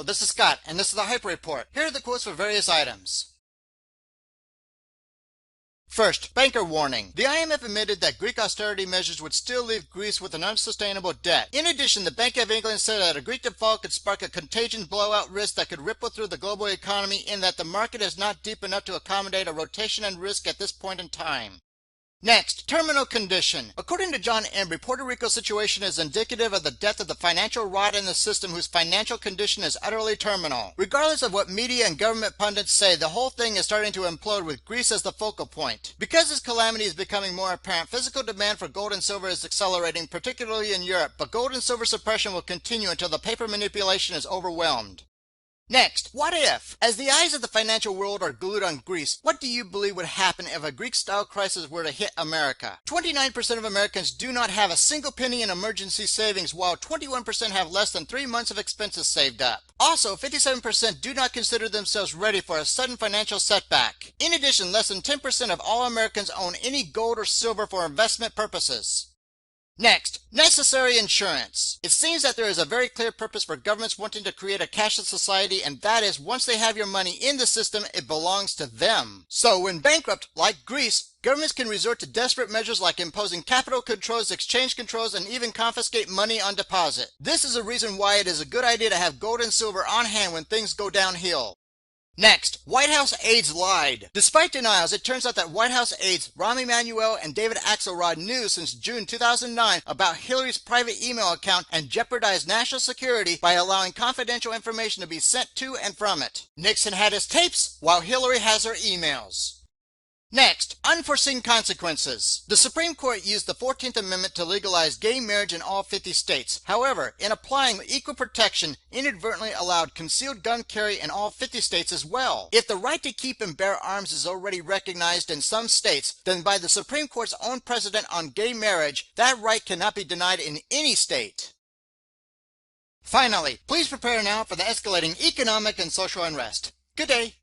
this is Scott, and this is the Hyper Report. Here are the quotes for various items. First, banker warning. The IMF admitted that Greek austerity measures would still leave Greece with an unsustainable debt. In addition, the Bank of England said that a Greek default could spark a contagion blowout risk that could ripple through the global economy, in that the market is not deep enough to accommodate a rotation and risk at this point in time. Next, terminal condition. According to John Embry, Puerto Rico's situation is indicative of the death of the financial rot in the system, whose financial condition is utterly terminal. Regardless of what media and government pundits say, the whole thing is starting to implode with Greece as the focal point. Because this calamity is becoming more apparent, physical demand for gold and silver is accelerating, particularly in Europe, but gold and silver suppression will continue until the paper manipulation is overwhelmed. Next, what if? As the eyes of the financial world are glued on Greece, what do you believe would happen if a Greek-style crisis were to hit America? 29% of Americans do not have a single penny in emergency savings, while 21% have less than 3 months of expenses saved up. Also, 57% do not consider themselves ready for a sudden financial setback. In addition, less than 10% of all Americans own any gold or silver for investment purposes. Next, necessary insurance. It seems that there is a very clear purpose for governments wanting to create a cashless society, and that is, once they have your money in the system, it belongs to them. So when bankrupt, like Greece, governments can resort to desperate measures like imposing capital controls, exchange controls, and even confiscate money on deposit. This is a reason why it is a good idea to have gold and silver on hand when things go downhill. Next, White House aides lied. Despite denials, it turns out that White House aides Rahm Emanuel and David Axelrod knew since June 2009 about Hillary's private email account and jeopardized national security by allowing confidential information to be sent to and from it. Nixon had his tapes, while Hillary has her emails. Next, unforeseen consequences. The Supreme Court used the 14th Amendment to legalize gay marriage in all 50 states. However, in applying equal protection, inadvertently allowed concealed gun carry in all 50 states as well. If the right to keep and bear arms is already recognized in some states, then by the Supreme Court's own precedent on gay marriage, that right cannot be denied in any state. Finally, please prepare now for the escalating economic and social unrest. Good day.